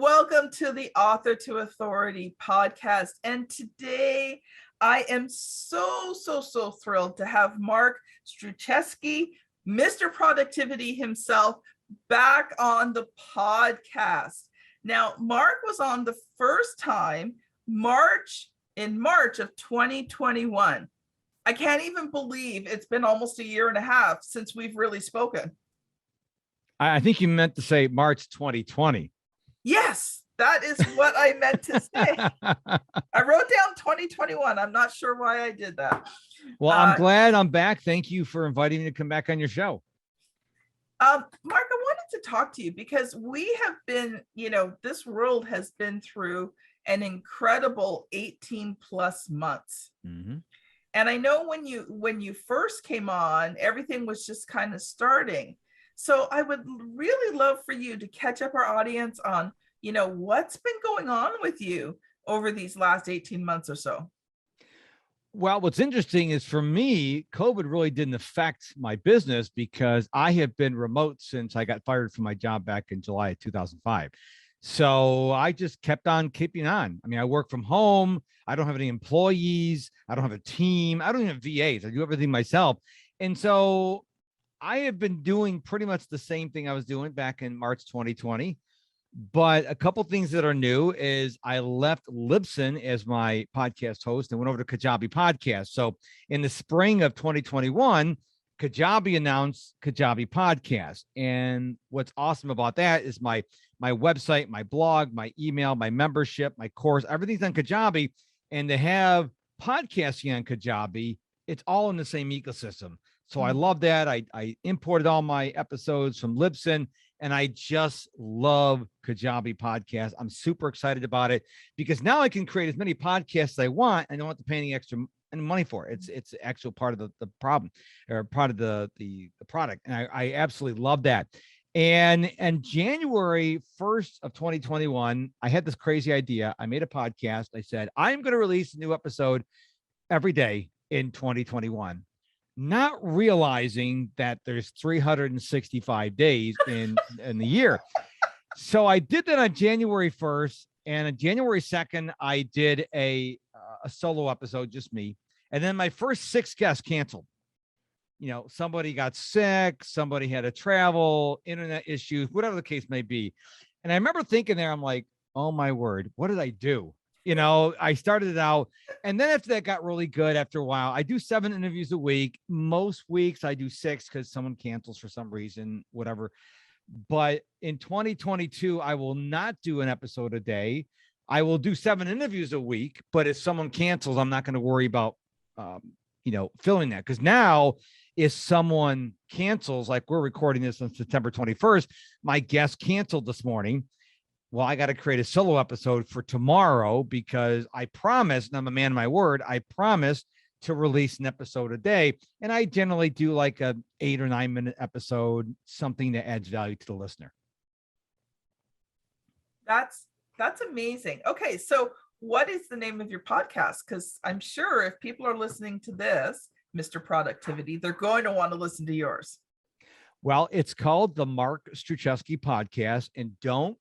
Welcome to the Author to Authority podcast. And today I am so thrilled to have Mark Struczewski, Mr. Productivity himself, back on the podcast. Now, Mark was on the first time in March of 2021. I can't even believe it's been almost a year and a half since we've really spoken. I think you meant to say March 2020. Yes, that is what I meant to say. I wrote down 2021. I'm not sure why I did that. Well, I'm glad I'm back. Thank you for inviting me to come back on your show. Mark, I wanted to talk to you because we have been, this world has been through an incredible 18 plus months. Mm-hmm. And I know when you first came on, everything was just kind of starting. So I would really love for you to catch up our audience on, what's been going on with you over these last 18 months or so. Well, what's interesting is for me, COVID really didn't affect my business because I have been remote since I got fired from my job back in July of 2005. So I just kept on keeping on. I mean, I work from home. I don't have any employees. I don't have a team. I don't even have VAs. I do everything myself. And so I have been doing pretty much the same thing I was doing back in March 2020. But a couple things that are new is I left Libsyn as my podcast host and went over to Kajabi Podcast. So in the spring of 2021, Kajabi announced Kajabi Podcast. And what's awesome about that is my website, my blog, my email, my membership, my course, everything's on Kajabi. And to have podcasting on Kajabi, it's all in the same ecosystem. So I love that. I imported all my episodes from Libsyn, and I just love Kajabi Podcast. I'm super excited about it because now I can create as many podcasts as I want. And I don't have to pay any extra money for it. It's actual part of the problem or part of the product. And I absolutely love that. And January 1st of 2021, I had this crazy idea. I made a podcast. I said, I'm going to release a new episode every day in 2021. Not realizing that there's 365 days in the year. So I did that on January 1st, and on January 2nd, I did a solo episode, just me. And then my first 6 guests canceled. Somebody got sick, somebody had to travel, internet issues, whatever the case may be. And I remember thinking there, I'm like, oh my word, what did I do? I started it out, and then after that got really good after a while. I do 7 interviews a week. Most weeks I do 6 because someone cancels for some reason, whatever. But in 2022, I will not do an episode a day. I will do 7 interviews a week, but if someone cancels, I'm not going to worry about, filling that. Because now if someone cancels, like we're recording this on September 21st, my guest canceled this morning. Well, I got to create a solo episode for tomorrow because I promised, and I'm a man of my word, I promised to release an episode a day. And I generally do like a 8 or 9 minute episode, something that adds value to the listener. That's amazing. Okay. So what is the name of your podcast? Because I'm sure if people are listening to this, Mr. Productivity, they're going to want to listen to yours. Well, it's called the Mark Struczewski Podcast. And don't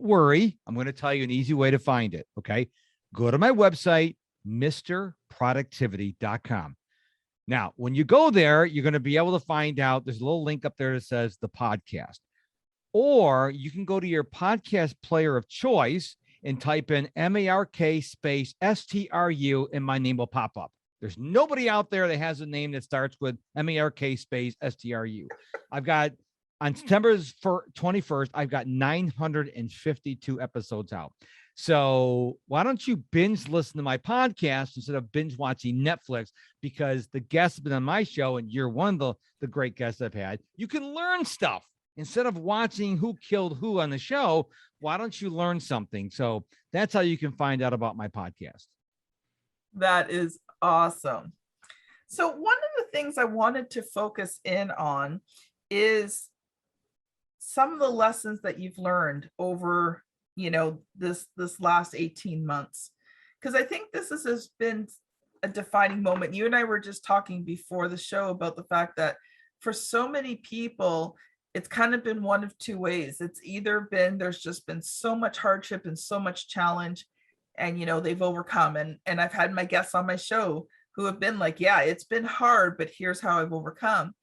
worry. I'm going to tell you an easy way to find it. Okay. Go to my website, mrproductivity.com. Now, when you go there, you're going to be able to find out there's a little link up there that says the podcast, or you can go to your podcast player of choice and type in MARK space STRU and my name will pop up. There's nobody out there that has a name that starts with MARK space STRU. I've got on September 21st, I've got 952 episodes out. So why don't you binge listen to my podcast instead of binge watching Netflix? Because the guests have been on my show and you're one of the great guests I've had. You can learn stuff instead of watching who killed who on the show. Why don't you learn something? So that's how you can find out about my podcast. That is awesome. So one of the things I wanted to focus in on is some of the lessons that you've learned over, this last 18 months, because I think this has been a defining moment. You and I were just talking before the show about the fact that for so many people, it's kind of been one of two ways. It's either been there's just been so much hardship and so much challenge, and they've overcome. And I've had my guests on my show who have been like, yeah, it's been hard, but here's how I've overcome.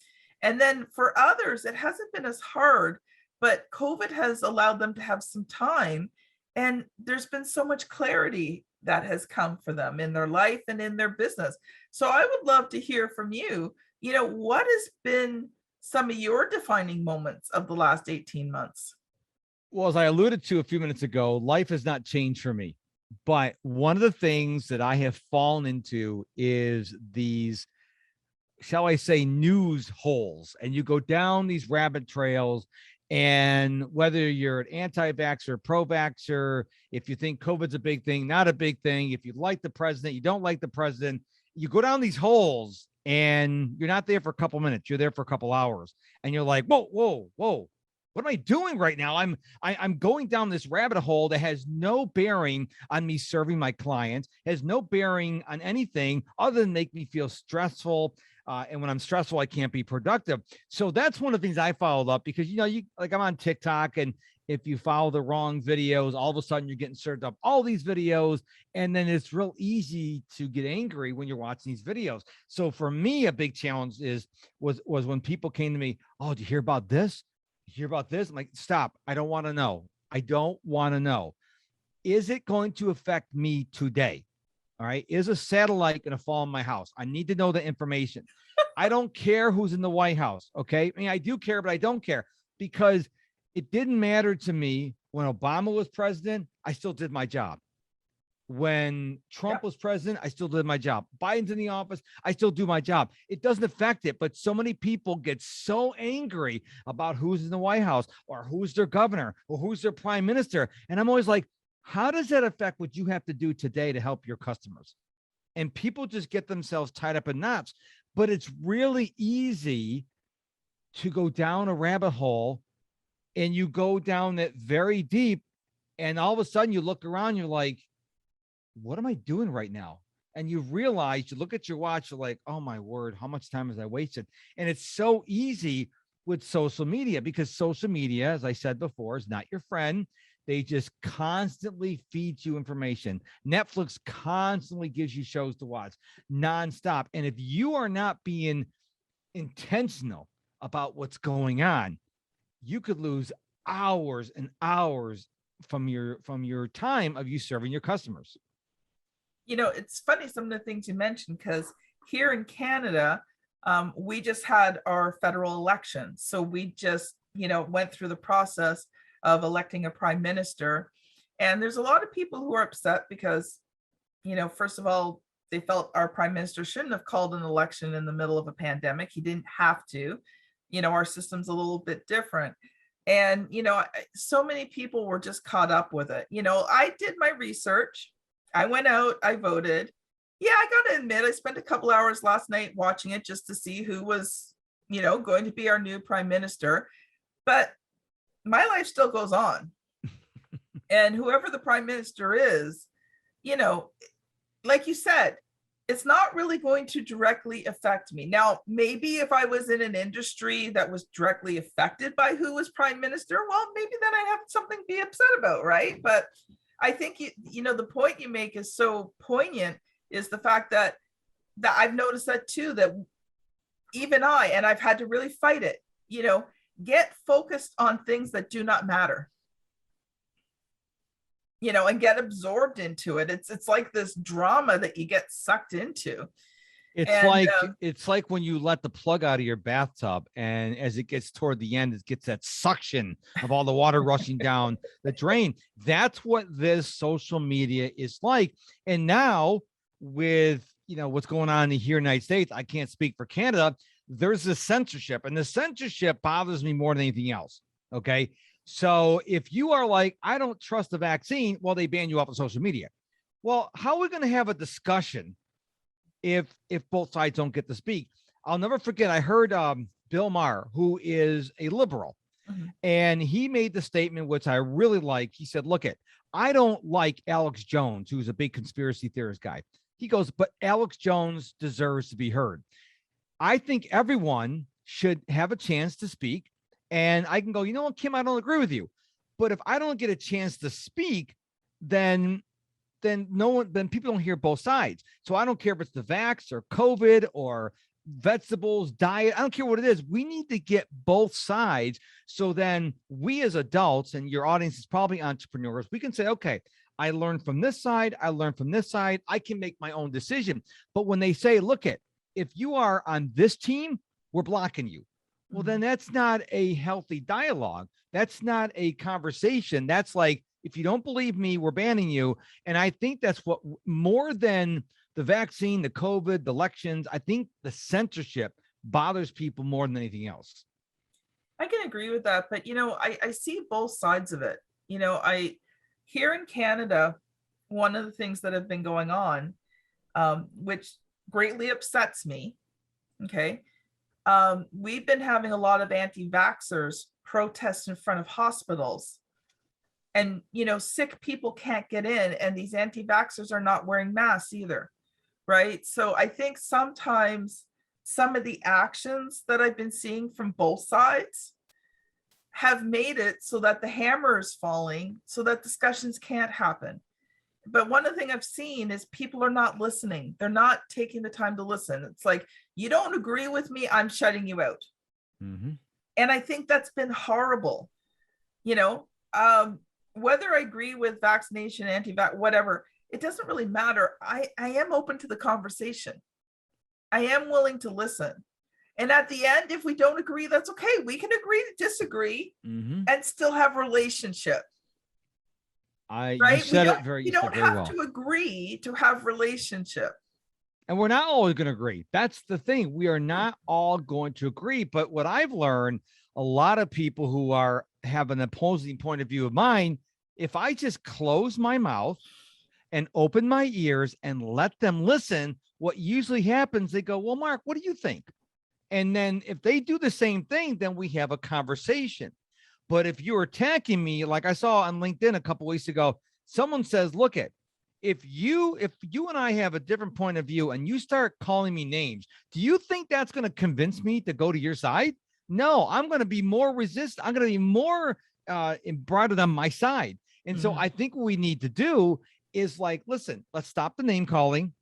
And then for others, it hasn't been as hard, but COVID has allowed them to have some time. And there's been so much clarity that has come for them in their life and in their business. So I would love to hear from you. What has been some of your defining moments of the last 18 months? Well, as I alluded to a few minutes ago, life has not changed for me. But one of the things that I have fallen into is these, shall I say, news holes. And you go down these rabbit trails, and whether you're an anti-vaxxer, pro-vaxxer, if you think COVID's a big thing, not a big thing, if you like the president, you don't like the president, you go down these holes and you're not there for a couple minutes, you're there for a couple hours. And you're like, whoa, whoa, whoa. What am I doing right now? I'm going down this rabbit hole that has no bearing on me serving my clients, has no bearing on anything other than make me feel stressful. And when I'm stressful, I can't be productive. So that's one of the things I followed up, because, you like, I'm on TikTok, and if you follow the wrong videos, all of a sudden you're getting served up all these videos. And then it's real easy to get angry when you're watching these videos. So for me, a big challenge was when people came to me, oh, do you hear about this? Hear about this? I'm like, stop. I don't want to know. I don't want to know. Is it going to affect me today? All right. Is a satellite going to fall on my house? I need to know the information. I don't care who's in the White House. Okay. I mean, I do care, but I don't care, because it didn't matter to me when Obama was president. I still did my job. When Trump was president, I still did my job. Biden's in the office, I still do my job. It doesn't affect it. But so many people get so angry about who's in the White House, or who's their governor, or who's their prime minister. And I'm always like, how does that affect what you have to do today to help your customers? And people just get themselves tied up in knots. But it's really easy to go down a rabbit hole, and you go down it very deep. And all of a sudden you look around, you're like, what am I doing right now? And you realize, you look at your watch, you're like, oh my word, how much time has I wasted? And it's so easy with social media, because social media, as I said before, is not your friend. They just constantly feed you information. Netflix constantly gives you shows to watch nonstop. And if you are not being intentional about what's going on, you could lose hours and hours from your time of you serving your customers. It's funny, some of the things you mentioned, because here in Canada, we just had our federal election. So we just, went through the process of electing a prime minister. And there's a lot of people who are upset because, first of all, they felt our prime minister shouldn't have called an election in the middle of a pandemic. He didn't have to. Our system's a little bit different. And, so many people were just caught up with it. I did my research. I went out, I voted. Yeah, I got to admit, I spent a couple hours last night watching it just to see who was, going to be our new prime minister. But my life still goes on. And whoever the prime minister is, like you said, it's not really going to directly affect me. Now, maybe if I was in an industry that was directly affected by who was prime minister, well, maybe then I have something to be upset about, right? But I think the point you make is so poignant, is the fact that I've noticed that too, that even I've had to really fight it, get focused on things that do not matter, and get absorbed into it. It's like this drama that you get sucked into. It's like when you let the plug out of your bathtub, and as it gets toward the end, it gets that suction of all the water rushing down the drain. That's what this social media is like. And now with, what's going on here in the United States, I can't speak for Canada. There's a censorship, and the censorship bothers me more than anything else. Okay. So if you are like, I don't trust the vaccine, well, they ban you off of social media. Well, how are we going to have a discussion if both sides don't get to speak? I'll never forget, I heard Bill Maher, who is a liberal, and he made the statement, which I really like. He said, look, I don't like Alex Jones, who's a big conspiracy theorist guy. He goes, but Alex Jones deserves to be heard. I think everyone should have a chance to speak, And I can go, you know what, Kim, I don't agree with you. But if I don't get a chance to speak, then then people don't hear both sides. So I don't care if it's the vax or COVID or vegetables, diet. I don't care what it is. We need to get both sides. So then we as adults, and your audience is probably entrepreneurs, we can say, okay, I learned from this side. I learned from this side. I can make my own decision. But when they say, look at, if you are on this team, we're blocking you. Well, then that's not a healthy dialogue. That's not a conversation. That's like, if you don't believe me, we're banning you. And I think that's what, more than the vaccine, the COVID, the elections, I think the censorship bothers people more than anything else. I can agree with that, but I see both sides of it. Here in Canada, one of the things that have been going on, which greatly upsets me, okay, we've been having a lot of anti-vaxxers protest in front of hospitals, and sick people can't get in, and these anti-vaxxers are not wearing masks either, right? So I think sometimes some of the actions that I've been seeing from both sides have made it so that the hammer is falling, so that discussions can't happen. But one of the things I've seen is people are not listening. They're not taking the time to listen. It's like, you don't agree with me, I'm shutting you out. Mm-hmm. And I think that's been horrible. Whether I agree with vaccination, anti-vax, whatever, it doesn't really matter. I am open to the conversation. I am willing to listen. And at the end, if we don't agree, that's okay. We can agree to disagree and still have relationship. Right? You said it very, you don't have well. to agree to have relationship. And we're not always going to agree. That's the thing. We are not all going to agree. But what I've learned, a lot of people who have an opposing point of view of mine, if I just close my mouth and open my ears and let them listen, what usually happens, they go, well, Mark, what do you think? And then if they do the same thing, then we have a conversation. But if you're attacking me, like I saw on LinkedIn a couple of weeks ago, someone says, look at, if you and I have a different point of view and you start calling me names, do you think that's going to convince me to go to your side? No, I'm going to be more resistant. I'm going to be more embroidered on my side. And so I think what we need to do is like, listen, let's stop the name calling.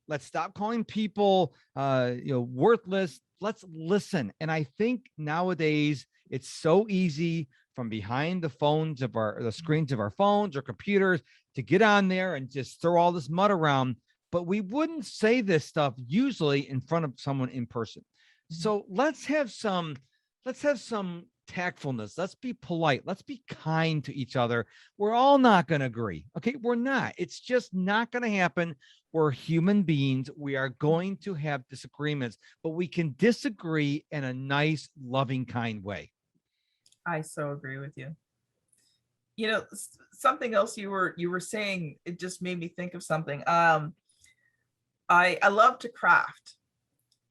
Let's stop calling people, worthless. Let's listen. And I think nowadays it's so easy from behind the screens of our phones or computers to get on there and just throw all this mud around. But we wouldn't say this stuff usually in front of someone in person. So let's have some tactfulness. Let's be polite. Let's be kind to each other. We're all not going to agree. Okay. We're not. It's just not going to happen. We're human beings. We are going to have disagreements, but we can disagree in a nice, loving, kind way. I so agree with you. Something else you were saying, it just made me think of something. I love to craft.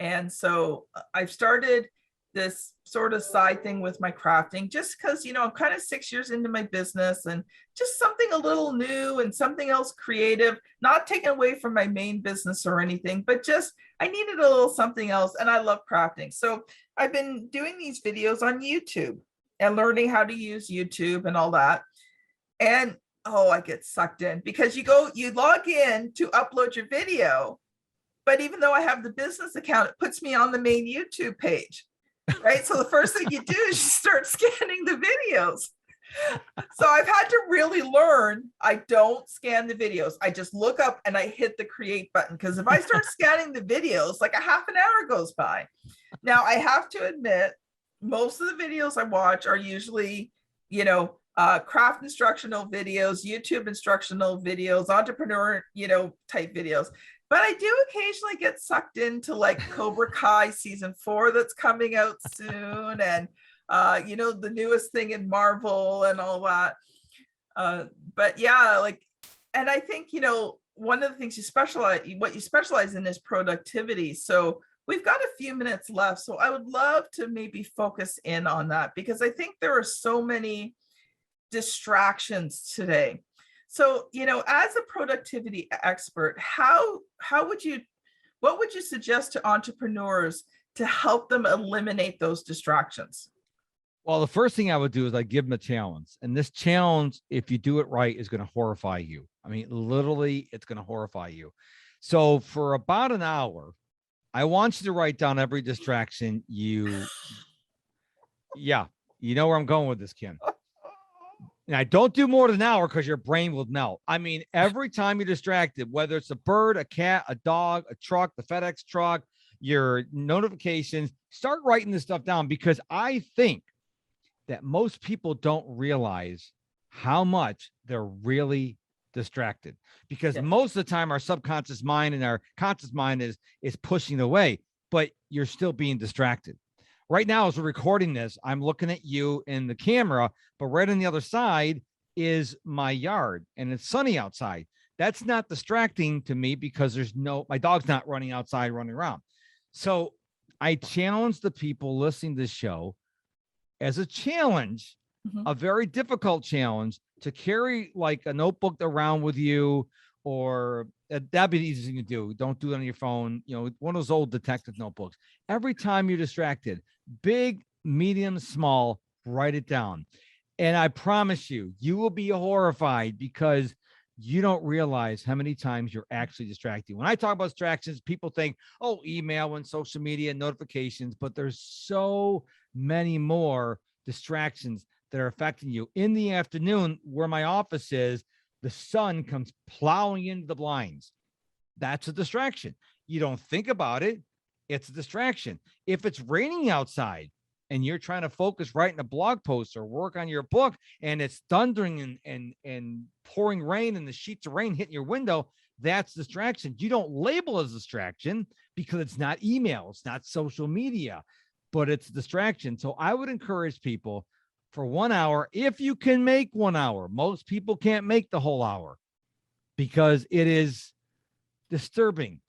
And so I've started this sort of side thing with my crafting, just because, I'm kind of 6 years into my business, and just something a little new and something else creative, not taken away from my main business or anything, but just, I needed a little something else. And I love crafting. So I've been doing these videos on YouTube and learning how to use YouTube and all that. And I get sucked in, because you log in to upload your video, but even though I have the business account, it puts me on the main YouTube page, right? So the first thing you do is you start scanning the videos. So I've had to really learn, I don't scan the videos. I just look up and I hit the create button, because if I start scanning the videos, like a half an hour goes by. Now, I have to admit, most of the videos I watch are usually, craft instructional videos, YouTube instructional videos, entrepreneur, type videos. But I do occasionally get sucked into like Cobra Kai season 4 that's coming out soon, and the newest thing in Marvel and all that. But yeah, and I think one of the things what you specialize in is productivity. So we've got a few minutes left, so I would love to maybe focus in on that, because I think there are so many distractions today. So, as a productivity expert, what would you suggest to entrepreneurs to help them eliminate those distractions? Well, the first thing I would do is I give them a challenge. And this challenge, if you do it right, is going to horrify you. I mean, literally, it's going to horrify you. So for about an hour, I want you to write down every distraction yeah, you know where I'm going with this, Kim. Now, don't do more than an hour because your brain will melt. I mean, every time you're distracted, whether it's a bird, a cat, a dog, a truck, the FedEx truck, your notifications, start writing this stuff down, because I think that most people don't realize how much they're really distracted, because Yes. most of the time our subconscious mind and our conscious mind is pushing away, but you're still being distracted. Right now, as we're recording this, I'm looking at you in the camera, but right on the other side is my yard and it's sunny outside. That's not distracting to me because my dog's not running outside, running around. So I challenge the people listening to this show as a challenge, a very difficult challenge, to carry like a notebook around with you, or that'd be the easiest thing to do. Don't do it on your phone. One of those old detective notebooks. Every time you're distracted, big, medium, small, write it down. And I promise you, you will be horrified, because you don't realize how many times you're actually distracted. When I talk about distractions, people think, oh, email and social media and notifications, but there's so many more distractions that are affecting you. In the afternoon, where my office is, the sun comes plowing into the blinds. That's a distraction. You don't think about it. It's a distraction. If it's raining outside and you're trying to focus writing a blog post or work on your book, and it's thundering and pouring rain and the sheets of rain hitting your window, that's distraction. You don't label as distraction because it's not email, it's not social media, but it's a distraction. So I would encourage people for 1 hour, if you can make 1 hour. Most people can't make the whole hour because it is disturbing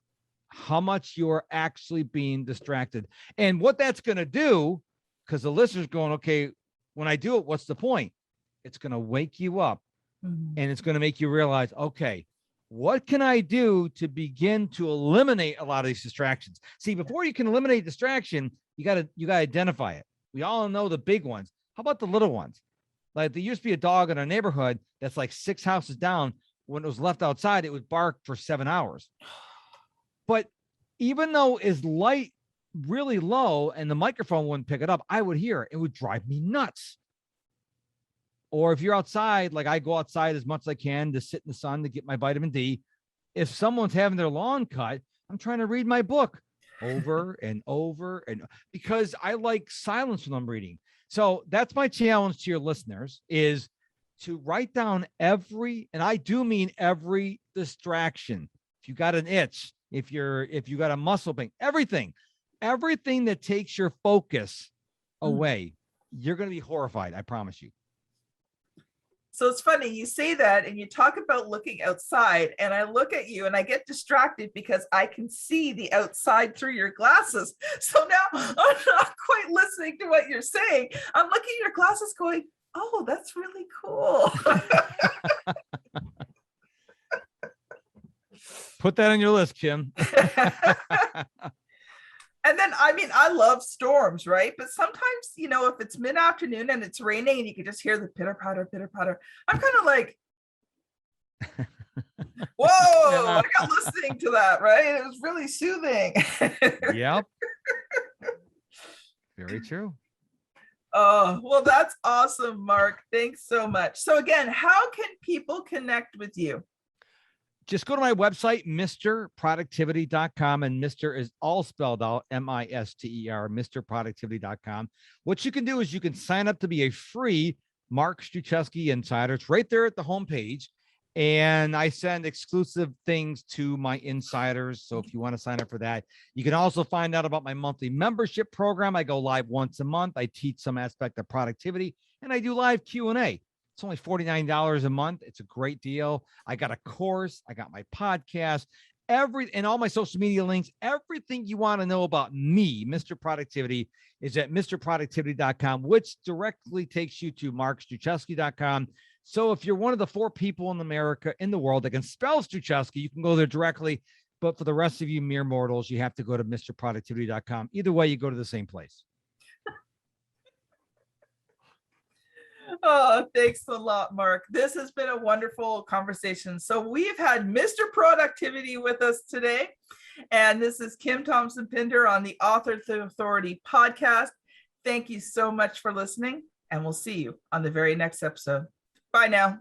how much you're actually being distracted. And what that's going to do, because the listener's going, okay, when I do it, what's the point? It's going to wake you up, and it's going to make you realize, okay, what can I do to begin to eliminate a lot of these distractions? See, before you can eliminate distraction, you got to identify it. We all know the big ones. How about the little ones? Like, there used to be a dog in our neighborhood that's like 6 houses down. When it was left outside, it would bark for 7 hours. But even though it's light really low and the microphone wouldn't pick it up, I would hear it. It would drive me nuts. Or if you're outside, like I go outside as much as I can to sit in the sun to get my vitamin D. If someone's having their lawn cut, I'm trying to read my book over and over, and because I like silence when I'm reading. So that's my challenge to your listeners, is to write down every, and I do mean every distraction. If you got an itch, if you got a muscle pain, everything that takes your focus away, you're going to be horrified. I promise you. So it's funny, you say that and you talk about looking outside, and I look at you and I get distracted because I can see the outside through your glasses. So now I'm not quite listening to what you're saying. I'm looking at your glasses going, oh, that's really cool. Put that on your list, Kim. And then, I mean, I love storms, right? But sometimes, if it's mid-afternoon and it's raining and you can just hear the pitter-patter, I'm kind of like, whoa, I got listening to that, right? It was really soothing. Yep. Very true. Oh, well, that's awesome, Mark. Thanks so much. So again, how can people connect with you? Just go to my website, MrProductivity.com, and Mr. is all spelled out, M-I-S-T-E-R, MrProductivity.com. What you can do is you can sign up to be a free Mark Struczewski Insider. It's right there at the homepage, and I send exclusive things to my insiders. So if you want to sign up for that, you can also find out about my monthly membership program. I go live once a month. I teach some aspect of productivity, and I do live Q&A. It's only $49 a month. It's a great deal. I got a course. I got my podcast, and all my social media links. Everything you want to know about me, Mr. Productivity, is at MrProductivity.com, which directly takes you to MarkStruczewski.com. So if you're one of the 4 people in America, in the world, that can spell Struczewski, you can go there directly. But for the rest of you mere mortals, you have to go to MrProductivity.com. Either way, you go to the same place. Oh, thanks a lot, Mark. This has been a wonderful conversation. So we've had Mr. Productivity with us today, and this is Kim Thompson Pinder on the Author to Authority podcast. Thank you so much for listening, and we'll see you on the very next episode. Bye now.